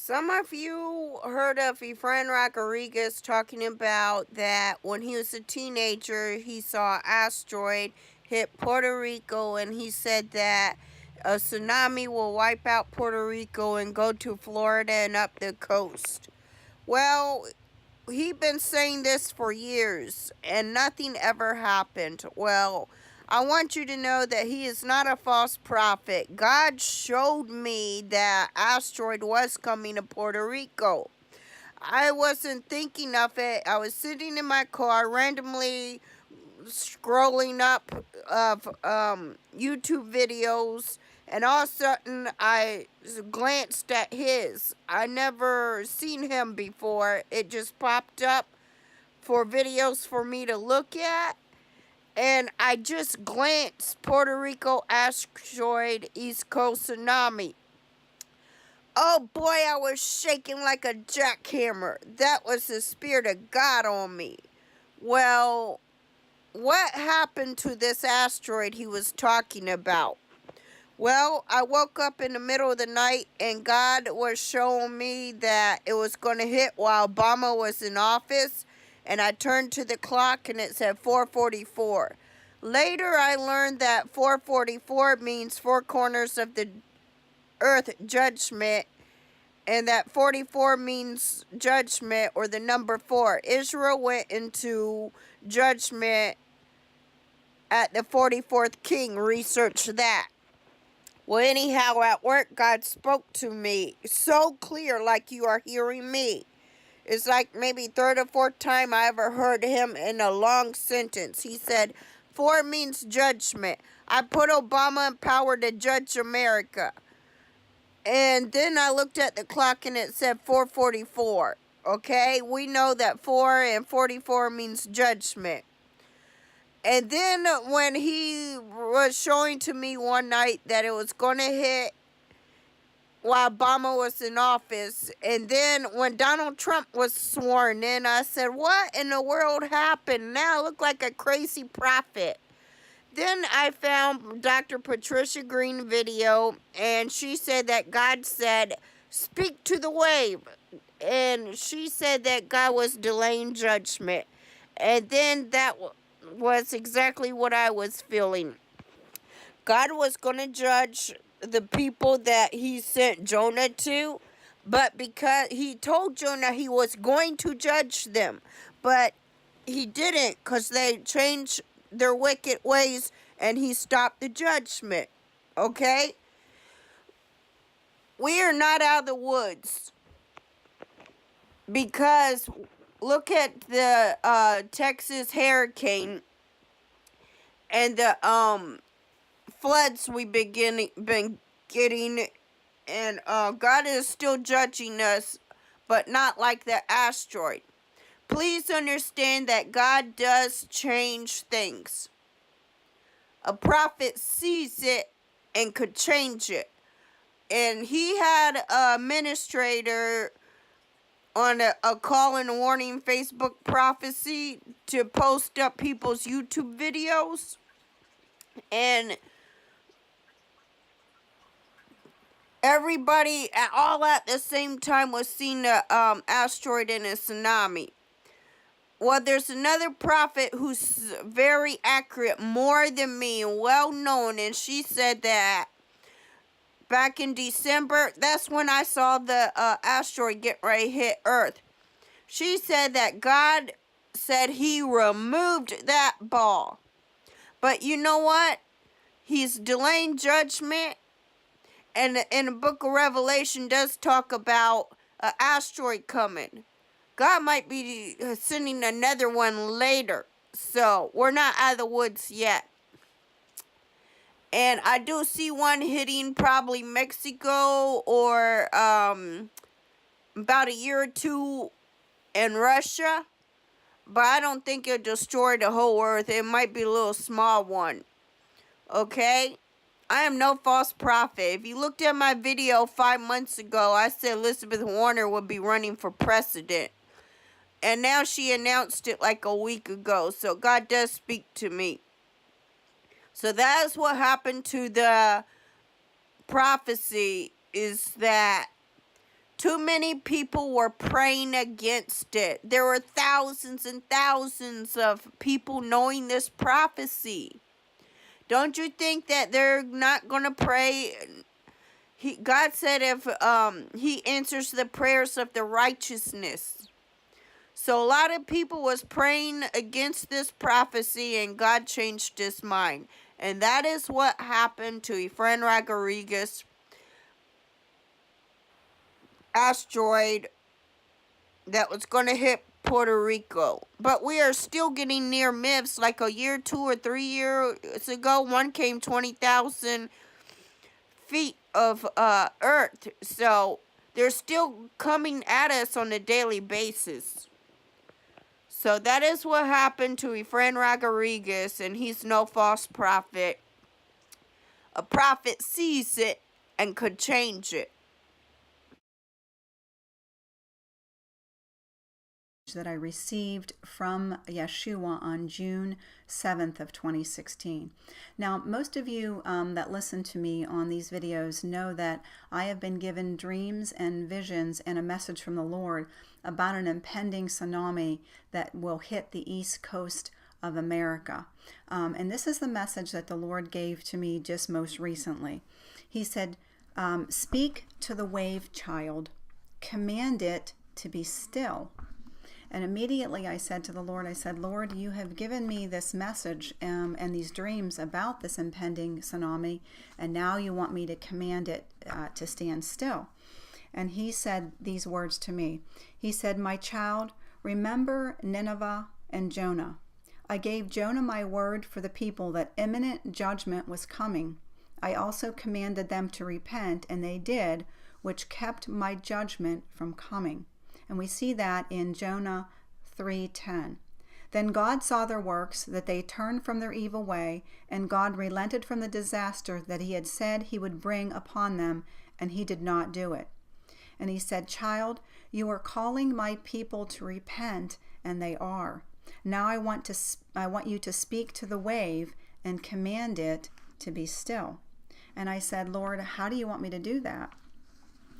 Some of you heard of Efrain Rodriguez talking about that when he was a teenager, he saw an asteroid hit Puerto Rico, and he said that a tsunami will wipe out Puerto Rico and go to Florida and up the coast. Well, he'd been saying this for years, and nothing ever happened. Well, I want you to know that he is not a false prophet. God showed me that asteroid was coming to Puerto Rico. I wasn't thinking of it. I was sitting in my car randomly scrolling up of YouTube videos, and all of a sudden I glanced at his. I never seen him before. It just popped up for videos for me to look at, and I just glanced Puerto Rico asteroid East Coast tsunami. Oh boy, I was shaking like a jackhammer. That was the Spirit of God on me. Well, what happened to this asteroid he was talking about? Well, I woke up in the middle of the night and God was showing me that it was going to hit while Obama was in office, and I turned to the clock and it said 4:44. Later I learned that 4:44 means four corners of the earth judgment, and that 44 means judgment, or the number 4. Israel went into judgment at the 44th king. Research that. Well, anyhow, at work, God spoke to me so clear, like you are hearing me. It's like maybe third or fourth time I ever heard him in a long sentence. He said, 4 means judgment. I put Obama in power to judge America. And then I looked at the clock and it said 4:44. Okay, we know that 4 and 44 means judgment. And then when he was showing to me one night that it was going to hit while Obama was in office, and then when Donald Trump was sworn in, I said, what in the world happened? Now I look like a crazy prophet. Then I found Dr. Patricia Green video, and she said that God said, speak to the wave. And she said that God was delaying judgment. And then that was exactly what I was feeling. God was going to judge the people that he sent Jonah to, but because he told Jonah he was going to judge them, but he didn't, because they changed their wicked ways and he stopped the judgment. Okay? We are not out of the woods, because look at the Texas hurricane and the floods we've been getting, and God is still judging us, but not like the asteroid. Please understand that God does change things. A prophet sees it and could change it. And he had a administrator on a call and warning Facebook prophecy to post up people's YouTube videos. And everybody all at the same time was seeing the asteroid and a tsunami. Well, there's another prophet who's very accurate, more than me, and well known, and she said that back in December, that's when I saw the asteroid get ready to hit Earth. She said that God said he removed that ball. But you know what? He's delaying judgment, and in the book of Revelation does talk about an asteroid coming. God might be sending another one later. So, we're not out of the woods yet. And I do see one hitting probably Mexico, or about a year or two in Russia. But I don't think it'll destroy the whole earth. It might be a little small one. Okay? I am no false prophet. If you looked at my video 5 months ago, I said Elizabeth Warren would be running for president. And now she announced it like a week ago. So God does speak to me. So that's what happened to the prophecy, is that Too many people were praying against it. There were thousands and thousands of people knowing this prophecy. Don't you think that they're not going to pray? God said if he answers the prayers of the righteousness. So a lot of people was praying against this prophecy, and God changed his mind. And that is what happened to Efrain Rodriguez asteroid that was going to hit Puerto Rico. But we are still getting near myths. Like a year, 2 or 3 years ago, one came 20,000 feet of earth. So they're still coming at us on a daily basis. So that is what happened to Efrain Rodriguez, and he's no false prophet. A prophet sees it and could change it. That I received from Yeshua on June 7th of 2016. Now, most of you that listen to me on these videos know that I have been given dreams and visions and a message from the Lord about an impending tsunami that will hit the east coast of America. And this is the message that the Lord gave to me just most recently. He said, speak to the wave, child, command it to be still. And immediately I said to the Lord, I said, Lord, you have given me this message and these dreams about this impending tsunami, and now you want me to command it to stand still. And he said these words to me. He said, my child, remember Nineveh and Jonah. I gave Jonah my word for the people that imminent judgment was coming. I also commanded them to repent, and they did, which kept my judgment from coming. And we see that in Jonah 3:10. Then God saw their works, that they turned from their evil way, and God relented from the disaster that he had said he would bring upon them, and he did not do it. And he said, child, you are calling my people to repent, and they are. Now I want you to speak to the wave and command it to be still. And I said, Lord, how do you want me to do that?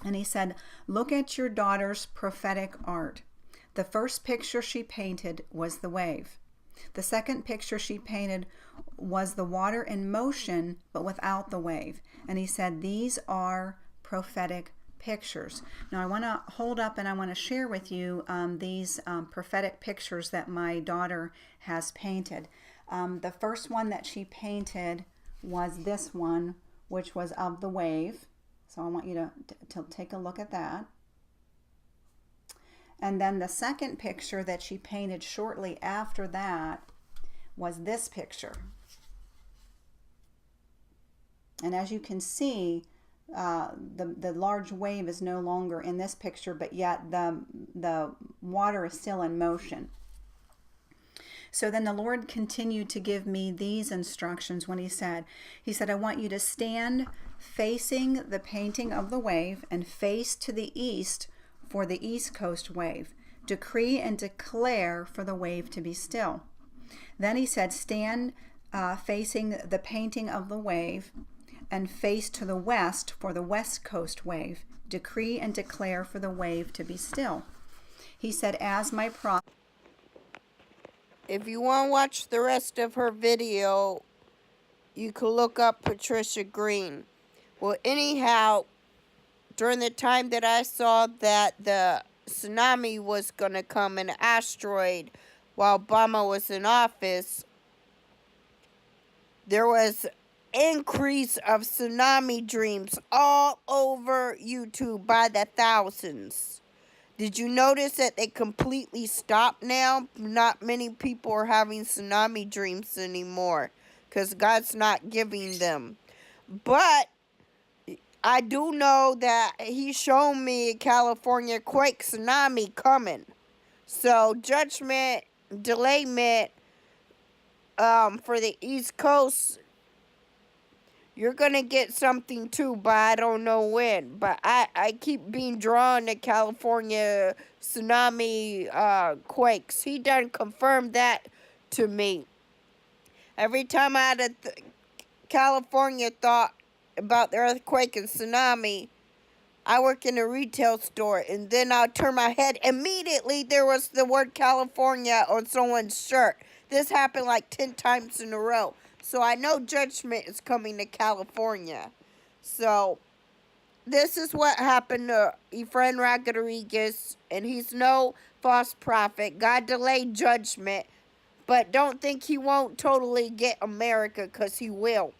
And he said, look at your daughter's prophetic art. The first picture she painted was the wave. The second picture she painted was the water in motion, but without the wave. And he said, these are prophetic pictures. Now I want to hold up and I want to share with you these prophetic pictures that my daughter has painted. The first one that she painted was this one, which was of the wave. So I want you to take a look at that. And then the second picture that she painted shortly after that was this picture. And as you can see, the large wave is no longer in this picture, but yet the water is still in motion. So then the Lord continued to give me these instructions when he said, I want you to stand facing the painting of the wave and face to the east for the east coast wave. Decree and declare for the wave to be still. Then he said, stand facing the painting of the wave and face to the west for the west coast wave. Decree and declare for the wave to be still. He said, as my prophet. If you want to watch the rest of her video, you can look up Patricia Green. Well, anyhow, during the time that I saw that the tsunami was going to come, an asteroid, while Obama was in office, there was increase of tsunami dreams all over YouTube by the thousands. Did you notice that they completely stopped now? Not many people are having tsunami dreams anymore because God's not giving them. But I do know that He's shown me a California quake tsunami coming. So judgment, delayment for the East Coast, you're going to get something too, but I don't know when. But I keep being drawn to California tsunami quakes. He done confirmed that to me. Every time I had a California thought about the earthquake and tsunami, I work in a retail store, and then I'll turn my head. Immediately, there was the word California on someone's shirt. This happened like 10 times in a row. So I know judgment is coming to California. So this is what happened to Efrain Rodriguez, and he's no false prophet. God delayed judgment, but don't think he won't totally get America, because he will.